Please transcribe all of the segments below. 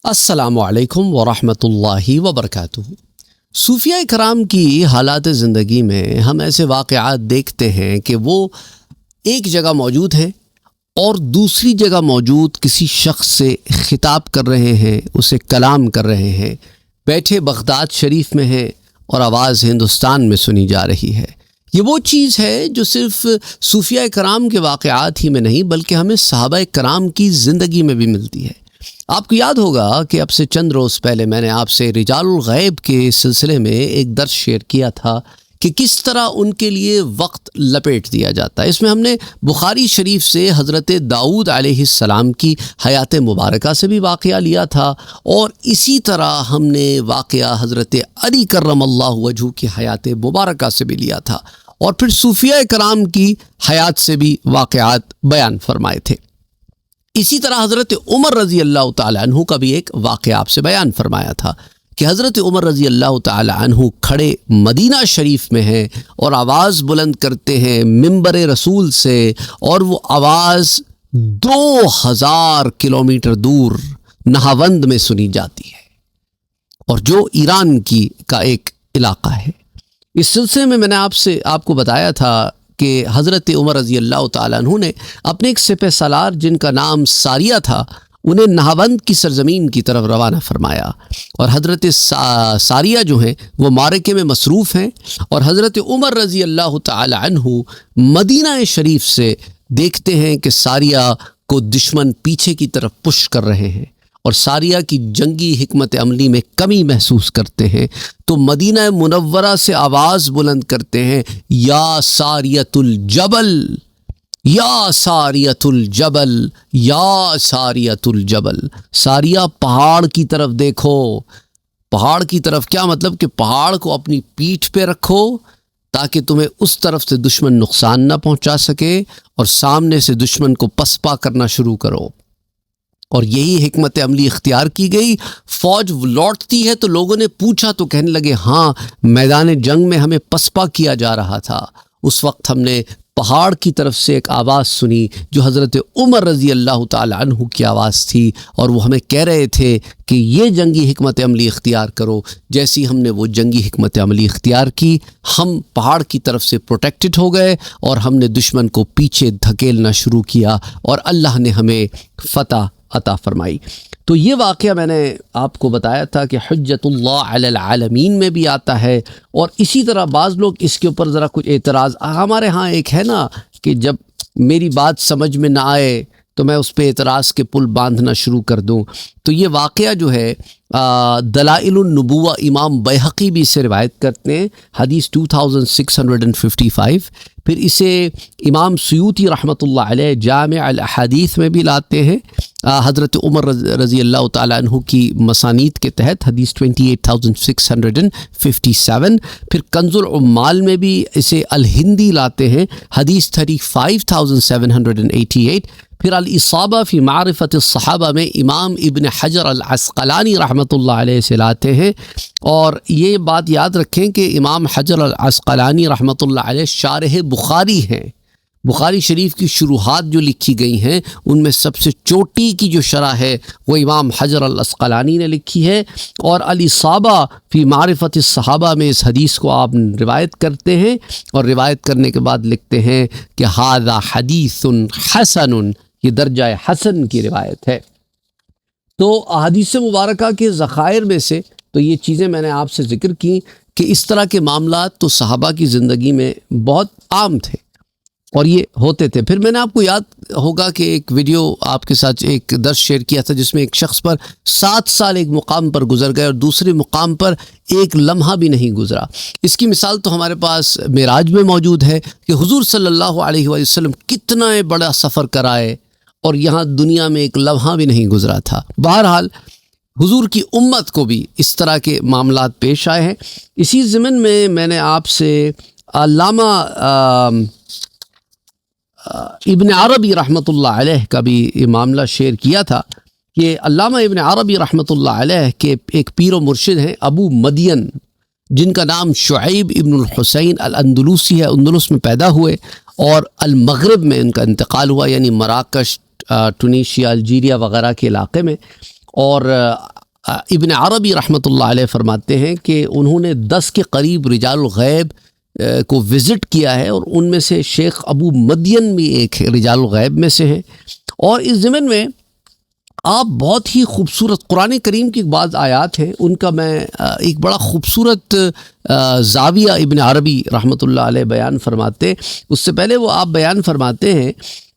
السلام علیکم ورحمۃ اللہ وبرکاتہ۔ صوفیہ کرام کی حالات زندگی میں ہم ایسے واقعات دیکھتے ہیں کہ وہ ایک جگہ موجود ہیں اور دوسری جگہ موجود کسی شخص سے خطاب کر رہے ہیں، اسے کلام کر رہے ہیں، بیٹھے بغداد شریف میں ہیں اور آواز ہندوستان میں سنی جا رہی ہے۔ یہ وہ چیز ہے جو صرف صوفیہ کرام کے واقعات ہی میں نہیں بلکہ ہمیں صحابہ کرام کی زندگی میں بھی ملتی ہے۔ آپ کو یاد ہوگا کہ اب سے چند روز پہلے میں نے آپ سے رجال الغیب کے سلسلے میں ایک درس شیئر کیا تھا کہ کس طرح ان کے لیے وقت لپیٹ دیا جاتا ہے۔ اس میں ہم نے بخاری شریف سے حضرت داؤد علیہ السلام کی حیات مبارکہ سے بھی واقعہ لیا تھا، اور اسی طرح ہم نے واقعہ حضرت علی کرم اللہ وجہہ کی حیات مبارکہ سے بھی لیا تھا، اور پھر صوفیہ کرام کی حیات سے بھی واقعات بیان فرمائے تھے۔ اسی طرح حضرت عمر رضی اللہ تعالیٰ عنہ کا بھی ایک واقعہ آپ سے بیان فرمایا تھا کہ حضرت عمر رضی اللہ تعالیٰ عنہ کھڑے مدینہ شریف میں ہیں اور آواز بلند کرتے ہیں ممبر رسول سے، اور وہ آواز 2000 کلومیٹر دور نہاوند میں سنی جاتی ہے، اور جو ایران کا ایک علاقہ ہے۔ اس سلسلے میں نے آپ کو بتایا تھا کہ حضرت عمر رضی اللہ تعالیٰ عنہ نے اپنے ایک سپہ سالار جن کا نام ساریہ تھا، انہیں نہاوند کی سرزمین کی طرف روانہ فرمایا، اور حضرت ساریہ جو ہیں وہ معرکے میں مصروف ہیں، اور حضرت عمر رضی اللہ تعالیٰ عنہ مدینہ شریف سے دیکھتے ہیں کہ ساریہ کو دشمن پیچھے کی طرف پش کر رہے ہیں، اور ساریہ کی جنگی حکمت عملی میں کمی محسوس کرتے ہیں، تو مدینہ منورہ سے آواز بلند کرتے ہیں، یا ساریۃ الجبل، یا ساریۃ الجبل، یا ساریۃ الجبل، ساریہ پہاڑ کی طرف دیکھو۔ پہاڑ کی طرف کیا مطلب کہ پہاڑ کو اپنی پیٹھ پہ رکھو تاکہ تمہیں اس طرف سے دشمن نقصان نہ پہنچا سکے، اور سامنے سے دشمن کو پسپا کرنا شروع کرو۔ اور یہی حکمت عملی اختیار کی گئی۔ فوج لوٹتی ہے تو لوگوں نے پوچھا تو کہنے لگے ہاں، میدان جنگ میں ہمیں پسپا کیا جا رہا تھا۔ اس وقت ہم نے پہاڑ کی طرف سے ایک آواز سنی جو حضرت عمر رضی اللہ تعالی عنہ کی آواز تھی، اور وہ ہمیں کہہ رہے تھے کہ یہ جنگی حکمت عملی اختیار کرو۔ جیسی ہم نے وہ جنگی حکمت عملی اختیار کی، ہم پہاڑ کی طرف سے پروٹیکٹڈ ہو گئے، اور ہم نے دشمن کو پیچھے دھکیلنا شروع کیا، اور اللہ نے ہمیں فتح عطا فرمائی۔ تو یہ واقعہ میں نے آپ کو بتایا تھا کہ حجت اللہ علی العالمین میں بھی آتا ہے، اور اسی طرح بعض لوگ اس کے اوپر ذرا کچھ اعتراض، ہمارے ہاں ایک ہے نا کہ جب میری بات سمجھ میں نہ آئے تو میں اس پہ اعتراض کے پل باندھنا شروع کر دوں۔ تو یہ واقعہ جو ہے دلائل النبوہ امام بیہقی بھی اسے روایت کرتے ہیں، حدیث 2655۔ پھر اسے امام سیوطی رحمۃ اللہ علیہ جامع الاحادیث میں بھی لاتے ہیں، حضرت عمر رضی اللہ تعالیٰ عنہ کی مسانید کے تحت، حدیث 28657۔ پھر کنز العمال میں بھی اسے الہندی لاتے ہیں، حدیث 35788۔ پھر الاصابہ فی معرفت الصحابہ میں امام ابن حجر العسقلانی رحمۃ اللہ علیہ سے لاتے ہیں، اور یہ بات یاد رکھیں کہ امام حجر العسقلانی رحمۃ اللہ علیہ شارح بخاری ہیں۔ بخاری شریف کی شروحات جو لکھی گئی ہیں ان میں سب سے چوٹی کی جو شرح ہے وہ امام حجر العسقلانی نے لکھی ہے، اور الاصابہ فی معرفت الصحابہ میں اس حدیث کو آپ روایت کرتے ہیں، اور روایت کرنے کے بعد لکھتے ہیں کہ ھذا حدیث حسن، یہ درجہ حسن کی روایت ہے۔ تو احادیث مبارکہ کے ذخائر میں سے تو یہ چیزیں میں نے آپ سے ذکر کی کہ اس طرح کے معاملات تو صحابہ کی زندگی میں بہت عام تھے، اور یہ ہوتے تھے۔ پھر میں نے آپ کو یاد ہوگا کہ ایک ویڈیو آپ کے ساتھ ایک درس شیئر کیا تھا جس میں ایک شخص پر 7 سال ایک مقام پر گزر گئے اور دوسرے مقام پر ایک لمحہ بھی نہیں گزرا۔ اس کی مثال تو ہمارے پاس معراج میں موجود ہے کہ حضور صلی اللہ علیہ وآلہ وسلم کتنا بڑا سفر کرائے اور یہاں دنیا میں ایک لمحہ بھی نہیں گزرا تھا۔ بہرحال حضور کی امت کو بھی اس طرح کے معاملات پیش آئے ہیں۔ اسی ضمن میں میں نے آپ سے علامہ ابن عربی رحمۃ اللہ علیہ کا بھی یہ معاملہ شیئر کیا تھا کہ علامہ ابن عربی رحمۃ اللہ علیہ کے ایک پیر و مرشد ہیں ابو مدین، جن کا نام شعیب ابن الحسین الاندلوسی ہے، اندلس میں پیدا ہوئے اور المغرب میں ان کا انتقال ہوا، یعنی مراکش، ٹونیشیا، الجیریا وغیرہ کے علاقے میں، اور ابن عربی رحمۃ اللہ علیہ فرماتے ہیں کہ انہوں نے 10 کے قریب رجال الغیب کو وزٹ کیا ہے، اور ان میں سے شیخ ابو مدین بھی ایک رجال الغیب میں سے ہیں۔ اور اس ضمن میں آپ بہت ہی خوبصورت قرآن کریم کی بعض آیات ہیں، ان کا میں ایک بڑا خوبصورت زاویہ ابن عربی رحمۃ اللہ علیہ بیان فرماتے ہیں۔ اس سے پہلے وہ آپ بیان فرماتے ہیں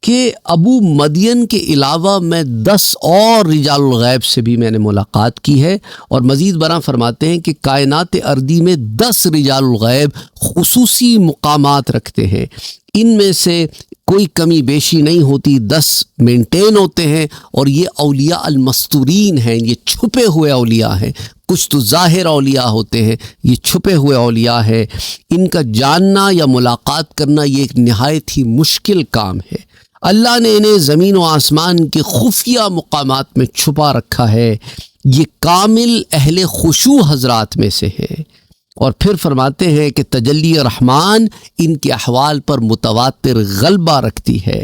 کہ ابو مدین کے علاوہ میں 10 اور رجال الغیب سے بھی میں نے ملاقات کی ہے، اور مزید برآں فرماتے ہیں کہ کائنات ارضی میں 10 رجال الغیب خصوصی مقامات رکھتے ہیں، ان میں سے کوئی کمی بیشی نہیں ہوتی، 10 مینٹین ہوتے ہیں، اور یہ اولیاء المستورین ہیں، یہ چھپے ہوئے اولیاء ہیں۔ کچھ تو ظاہر اولیاء ہوتے ہیں، یہ چھپے ہوئے اولیاء ہیں۔ ان کا جاننا یا ملاقات کرنا یہ ایک نہایت ہی مشکل کام ہے۔ اللہ نے انہیں زمین و آسمان کے خفیہ مقامات میں چھپا رکھا ہے، یہ کامل اہل خشوع حضرات میں سے ہے۔ اور پھر فرماتے ہیں کہ تجلی رحمان ان کے احوال پر متواتر غلبہ رکھتی ہے۔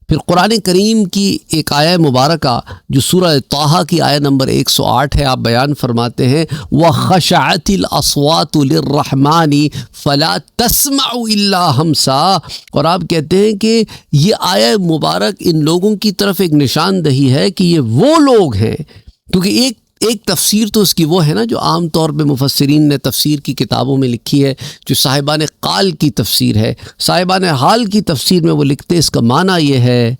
پھر قرآن کریم کی ایک آیہ مبارکہ جو سورہ طٰہٰ کی آیہ نمبر 108 ہے، آپ بیان فرماتے ہیں وَخَشَعَتِ الْأَصْوَاتُ لِلرَّحْمَٰنِ فَلَا تَسْمَعُ إِلَّا هَمْسًا، اور آپ کہتے ہیں کہ یہ آیہ مبارک ان لوگوں کی طرف ایک نشاندہی ہے کہ یہ وہ لوگ ہیں، کیونکہ ایک تفسیر تو اس کی وہ ہے نا جو عام طور پہ مفسرین نے تفسیر کی کتابوں میں لکھی ہے، جو صاحبان قال کی تفسیر ہے۔ صاحبان حال کی تفسیر میں وہ لکھتے ہیں اس کا معنی یہ ہے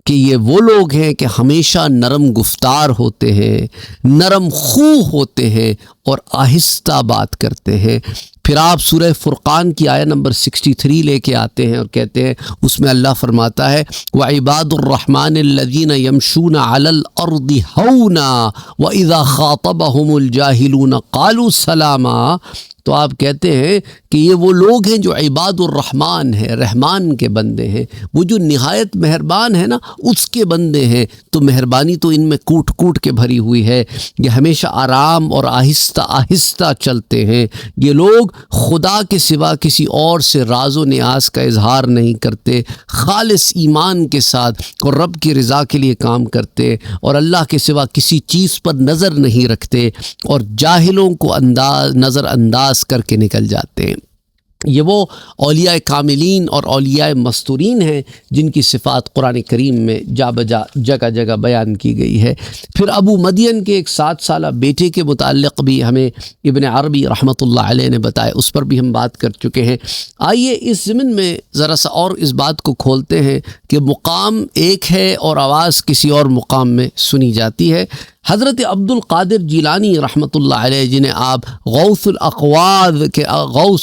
کہ یہ وہ لوگ ہیں کہ ہمیشہ نرم گفتار ہوتے ہیں، نرم خو ہوتے ہیں، اور آہستہ بات کرتے ہیں۔ پھر آپ سورہ فرقان کی آیہ نمبر 63 لے کے آتے ہیں اور کہتے ہیں، اس میں اللہ فرماتا ہے وَعِبَادُ الرَّحْمَٰنِ الَّذِينَ يَمْشُونَ عَلَى الْأَرْضِ هَوْنًا وَإِذَا خَاطَبَهُمُ الْجَاهِلُونَ قَالُوا سَلَامًا۔ تو آپ کہتے ہیں کہ یہ وہ لوگ ہیں جو عباد الرحمن ہیں، رحمان کے بندے ہیں، وہ جو نہایت مہربان ہے نا اس کے بندے ہیں، تو مہربانی تو ان میں کوٹ کوٹ کے بھری ہوئی ہے۔ یہ ہمیشہ آرام اور آہستہ آہستہ چلتے ہیں، یہ لوگ خدا کے سوا کسی اور سے راز و نیاز کا اظہار نہیں کرتے، خالص ایمان کے ساتھ اور رب کی رضا کے لیے کام کرتے، اور اللہ کے سوا کسی چیز پر نظر نہیں رکھتے، اور جاہلوں کو نظر انداز کر کے نکل جاتے ہیں۔ یہ وہ اولیاء کاملین اور اولیاء مستورین ہیں جن کی صفات قرآن کریم میں جا بجا جگہ جگہ بیان کی گئی ہے۔ پھر ابو مدین کے ایک 7 سالہ بیٹے کے متعلق بھی ہمیں ابن عربی رحمۃ اللہ علیہ نے بتایا، اس پر بھی ہم بات کر چکے ہیں۔ آئیے اس ضمن میں ذرا سا اور اس بات کو کھولتے ہیں کہ مقام ایک ہے اور آواز کسی اور مقام میں سنی جاتی ہے۔ حضرت عبد القادر جیلانی رحمۃ اللہ علیہ، جنہیں آپ غوث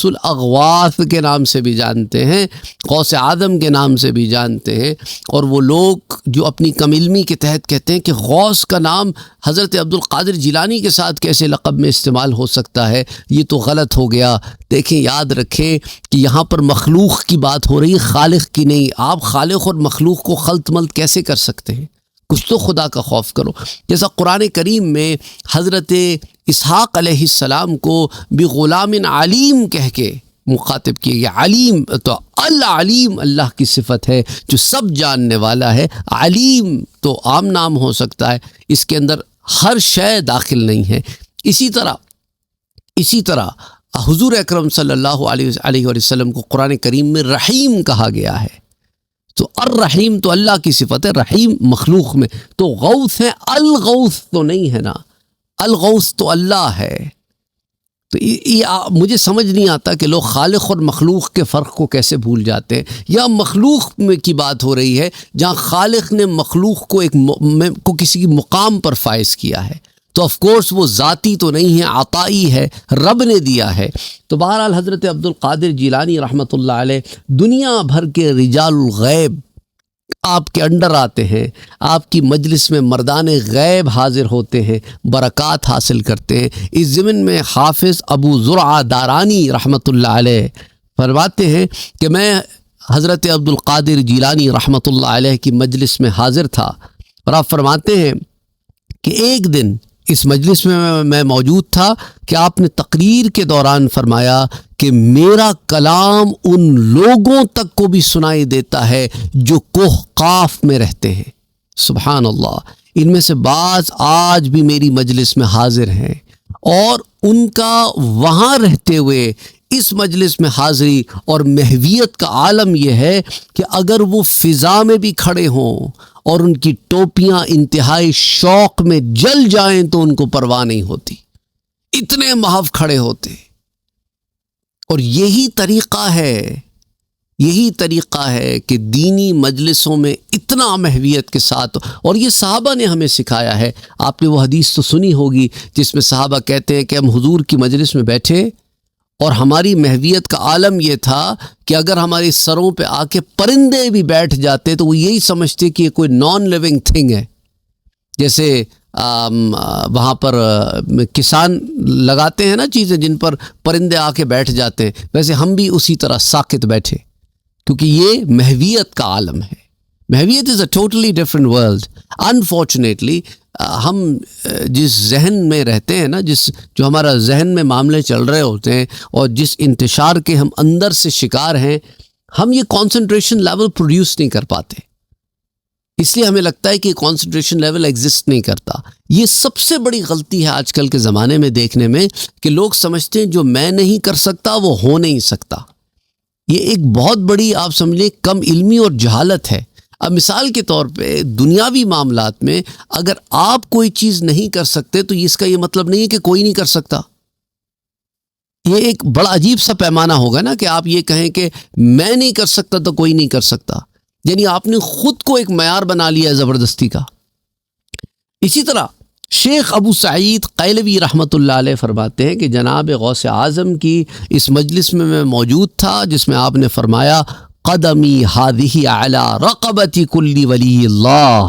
الاغواث کے نام سے بھی جانتے ہیں، غوث اعظم کے نام سے بھی جانتے ہیں، اور وہ لوگ جو اپنی کم علمی کے تحت کہتے ہیں کہ غوث کا نام حضرت عبد القادر جیلانی کے ساتھ کیسے لقب میں استعمال ہو سکتا ہے، یہ تو غلط ہو گیا۔ دیکھیں، یاد رکھیں کہ یہاں پر مخلوق کی بات ہو رہی ہے، خالق کی نہیں۔ آپ خالق اور مخلوق کو خلط ملط کیسے کر سکتے ہیں؟ کچھ تو خدا کا خوف کرو۔ جیسا قرآن کریم میں حضرت اسحاق علیہ السلام کو بغلام علیم کہہ کے مخاطب کیا گیا۔ علیم تو العلیم اللہ کی صفت ہے جو سب جاننے والا ہے۔ علیم تو عام نام ہو سکتا ہے، اس کے اندر ہر شے داخل نہیں ہے۔ اسی طرح حضور اکرم صلی اللہ علیہ وسلم کو قرآن کریم میں رحیم کہا گیا ہے۔ تو الرحیم تو اللہ کی صفت ہے، رحیم مخلوق میں۔ تو غوث ہے، الغوث تو نہیں ہے نا، الغوث تو اللہ ہے۔ تو یہ مجھے سمجھ نہیں آتا کہ لوگ خالق اور مخلوق کے فرق کو کیسے بھول جاتے ہیں۔ یا مخلوق میں کی بات ہو رہی ہے جہاں خالق نے مخلوق کو کسی مقام پر فائز کیا ہے، تو آف کورس وہ ذاتی تو نہیں ہے، عطائی ہے، رب نے دیا ہے۔ تو بہرحال حضرت عبد القادر جیلانی رحمۃ اللہ علیہ دنیا بھر کے رجال الغیب آپ کے انڈر آتے ہیں، آپ کی مجلس میں مردان غیب حاضر ہوتے ہیں، برکات حاصل کرتے ہیں۔ اس ضمن میں حافظ ابو زرعہ دارانی رحمۃ اللہ علیہ فرماتے ہیں کہ میں حضرت عبد القادر جیلانی رحمۃ اللہ علیہ کی مجلس میں حاضر تھا، اور آپ فرماتے ہیں کہ ایک دن اس مجلس میں موجود تھا کہ آپ نے تقریر کے دوران فرمایا کہ میرا کلام ان لوگوں تک کو بھی سنائی دیتا ہے جو کوہ قاف میں رہتے ہیں۔ سبحان اللہ، ان میں سے بعض آج بھی میری مجلس میں حاضر ہیں، اور ان کا وہاں رہتے ہوئے اس مجلس میں حاضری اور محویت کا عالم یہ ہے کہ اگر وہ فضا میں بھی کھڑے ہوں اور ان کی ٹوپیاں انتہائی شوق میں جل جائیں تو ان کو پرواہ نہیں ہوتی، اتنے محو کھڑے ہوتے۔ اور یہی طریقہ ہے کہ دینی مجلسوں میں اتنا محویت کے ساتھ، اور یہ صحابہ نے ہمیں سکھایا ہے۔ آپ نے وہ حدیث تو سنی ہوگی جس میں صحابہ کہتے ہیں کہ ہم حضور کی مجلس میں بیٹھے اور ہماری محویت کا عالم یہ تھا کہ اگر ہمارے سروں پہ آ کے پرندے بھی بیٹھ جاتے تو وہ یہی سمجھتے کہ یہ کوئی نان لیونگ تھنگ ہے۔ جیسے وہاں پر کسان لگاتے ہیں نا چیزیں جن پر پرندے آ کے بیٹھ جاتے ہیں، ویسے ہم بھی اسی طرح ساکت بیٹھے، کیونکہ یہ محویت کا عالم ہے۔ محویت is a totally different world. Unfortunately ہم جس ذہن میں رہتے ہیں نا، جو ہمارا ذہن میں معاملے چل رہے ہوتے ہیں اور جس انتشار کے ہم اندر سے شکار ہیں، ہم یہ کانسنٹریشن لیول پروڈیوس نہیں کر پاتے، اس لیے ہمیں لگتا ہے کہ کانسنٹریشن لیول ایگزسٹ نہیں کرتا۔ یہ سب سے بڑی غلطی ہے آج کل کے زمانے میں دیکھنے میں، کہ لوگ سمجھتے ہیں جو میں نہیں کر سکتا وہ ہو نہیں سکتا۔ یہ ایک بہت بڑی آپ سمجھیں کم علمی اور جہالت ہے۔ اب مثال کے طور پہ دنیاوی معاملات میں اگر آپ کوئی چیز نہیں کر سکتے تو اس کا یہ مطلب نہیں ہے کہ کوئی نہیں کر سکتا۔ یہ ایک بڑا عجیب سا پیمانہ ہوگا نا کہ آپ یہ کہیں کہ میں نہیں کر سکتا تو کوئی نہیں کر سکتا، یعنی آپ نے خود کو ایک معیار بنا لیا ہے زبردستی کا۔ اسی طرح شیخ ابو سعید قیلوی رحمۃ اللہ علیہ فرماتے ہیں کہ جناب غوث اعظم کی اس مجلس میں موجود تھا جس میں آپ نے فرمایا قدمی ہادھی علی رقبت کل ولی اللہ،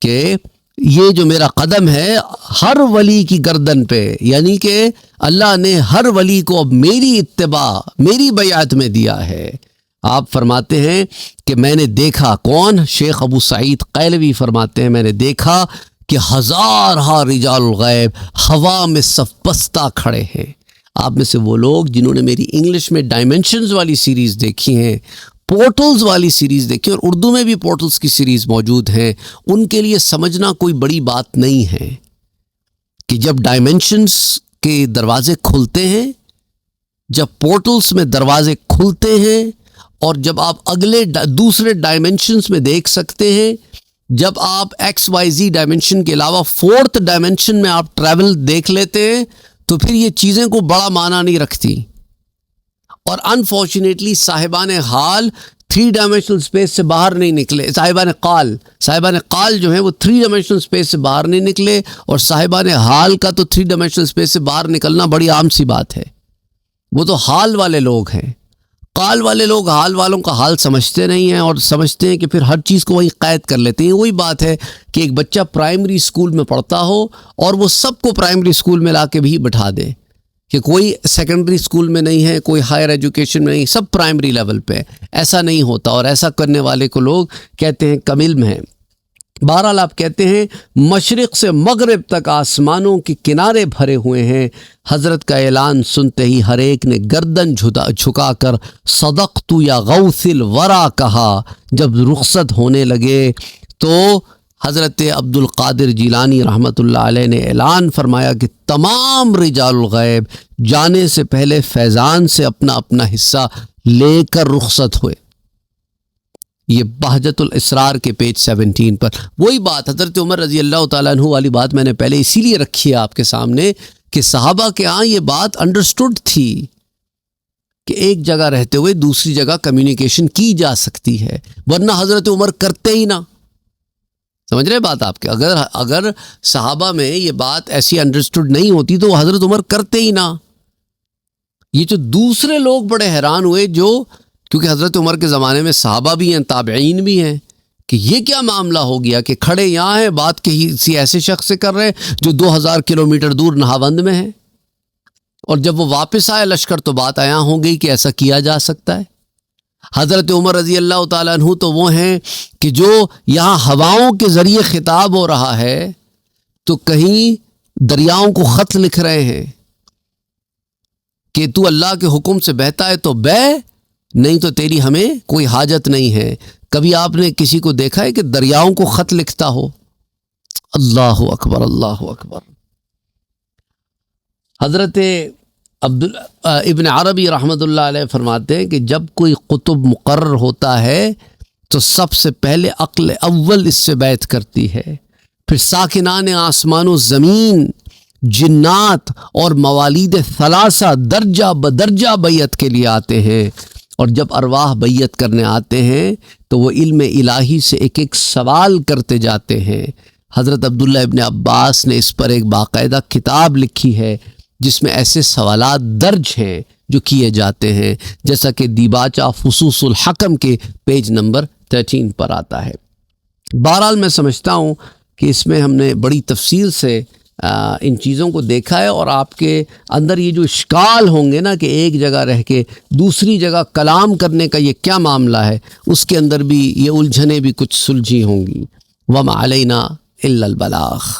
کہ یہ جو میرا قدم ہے ہر ولی کی گردن پہ، یعنی کہ اللہ نے ہر ولی کو اب میری اتباع، میری بیعت میں دیا ہے۔ آپ فرماتے ہیں کہ میں نے دیکھا، کون؟ شیخ ابو سعید قیلوی فرماتے ہیں میں نے دیکھا کہ ہزارہا رجال الغیب ہوا میں صف بستہ کھڑے ہیں۔ آپ میں سے وہ لوگ جنہوں نے میری انگلش میں ڈائمنشنز والی سیریز دیکھی ہیں، پورٹلز والی سیریز دیکھی، اور اردو میں بھی پورٹلز کی سیریز موجود ہیں، ان کے لیے سمجھنا کوئی بڑی بات نہیں ہے کہ جب ڈائمنشنز کے دروازے کھلتے ہیں، جب پورٹلز میں دروازے کھلتے ہیں، اور جب آپ اگلے دوسرے ڈائمنشنز میں دیکھ سکتے ہیں، جب آپ ایکس وائی زی ڈائمنشن کے علاوہ فورتھ ڈائمنشن میں آپ ٹریول دیکھ لیتے ہیں، تو پھر یہ چیزیں کو بڑا معنی نہیں رکھتی۔ اور انفارچونیٹلی صاحبان حال 3 ڈائمنشنل اسپیس سے باہر نہیں نکلے۔ صاحبان قال جو ہیں وہ 3 ڈائمنشنل اسپیس سے باہر نہیں نکلے، اور صاحبان حال کا تو 3 ڈائمنشنل اسپیس سے باہر نکلنا بڑی عام سی بات ہے۔ وہ تو حال والے لوگ ہیں۔ قال والے لوگ حال والوں کا حال سمجھتے نہیں ہیں، اور سمجھتے ہیں کہ پھر ہر چیز کو وہی قید کر لیتے ہیں۔ وہی بات ہے کہ ایک بچہ پرائمری اسکول میں پڑھتا ہو اور وہ سب کو پرائمری اسکول میں لا کے بھی بٹھا دے، کہ کوئی سیکنڈری اسکول میں نہیں ہے، کوئی ہائر ایجوکیشن میں نہیں، سب پرائمری لیول پہ۔ ایسا نہیں ہوتا، اور ایسا کرنے والے کو لوگ کہتے ہیں کم علم ہیں۔ بہرحال آپ کہتے ہیں مشرق سے مغرب تک آسمانوں کے کنارے بھرے ہوئے ہیں۔ حضرت کا اعلان سنتے ہی ہر ایک نے گردن جھکا کر صدقت یا غوث الورا کہا۔ جب رخصت ہونے لگے تو حضرت عبد القادر جیلانی رحمۃ اللہ علیہ نے اعلان فرمایا کہ تمام رجال الغیب جانے سے پہلے فیضان سے اپنا اپنا حصہ لے کر رخصت ہوئے۔ یہ بہجت الاسرار کے پیج 17 پر وہی بات حضرت عمر رضی اللہ تعالیٰ عنہ والی بات میں نے پہلے اسی لیے رکھی ہے آپ کے سامنے کہ صحابہ کے ہاں یہ بات انڈرسٹوڈ تھی کہ ایک جگہ رہتے ہوئے دوسری جگہ کمیونیکیشن کی جا سکتی ہے، ورنہ حضرت عمر کرتے ہی نہ۔ سمجھ رہے بات آپ کے؟ اگر صحابہ میں یہ بات ایسی انڈرسٹوڈ نہیں ہوتی تو حضرت عمر کرتے ہی نہ۔ یہ جو دوسرے لوگ بڑے حیران ہوئے، کیونکہ حضرت عمر کے زمانے میں صحابہ بھی ہیں، تابعین بھی ہیں، کہ یہ کیا معاملہ ہو گیا کہ کھڑے یہاں ہیں، بات کسی ایسے شخص سے کر رہے ہیں جو 2000 کلومیٹر دور نہاوند میں ہے۔ اور جب وہ واپس آئے لشکر تو بات آیا ہو گئی کہ ایسا کیا جا سکتا ہے۔ حضرت عمر رضی اللہ تعالیٰ عنہ تو وہ ہیں کہ جو یہاں ہواؤں کے ذریعے خطاب ہو رہا ہے تو کہیں دریاؤں کو خط لکھ رہے ہیں کہ تو اللہ کے حکم سے بہتا ہے تو بہ، نہیں تو تیری ہمیں کوئی حاجت نہیں ہے۔ کبھی آپ نے کسی کو دیکھا ہے کہ دریاؤں کو خط لکھتا ہو؟ اللہ اکبر، اللہ اکبر۔ حضرت ابن عربی رحمۃ اللہ علیہ فرماتے ہیں کہ جب کوئی قطب مقرر ہوتا ہے تو سب سے پہلے عقل اول اس سے بیعت کرتی ہے، پھر ساکنان آسمان و زمین، جنات اور موالید ثلاثہ درجہ بدرجہ بیعت کے لیے آتے ہیں، اور جب ارواح بیعت کرنے آتے ہیں تو وہ علم الہی سے ایک ایک سوال کرتے جاتے ہیں۔ حضرت عبداللہ ابن عباس نے اس پر ایک باقاعدہ کتاب لکھی ہے جس میں ایسے سوالات درج ہیں جو کیے جاتے ہیں، جیسا کہ دیباچہ فصوص الحکم کے پیج نمبر 13 پر آتا ہے۔ بہرحال میں سمجھتا ہوں کہ اس میں ہم نے بڑی تفصیل سے ان چیزوں کو دیکھا ہے، اور آپ کے اندر یہ جو اشکال ہوں گے نا کہ ایک جگہ رہ کے دوسری جگہ کلام کرنے کا یہ کیا معاملہ ہے، اس کے اندر بھی یہ الجھنیں بھی کچھ سلجھی ہوں گی۔ وما علینا الا البلاغ۔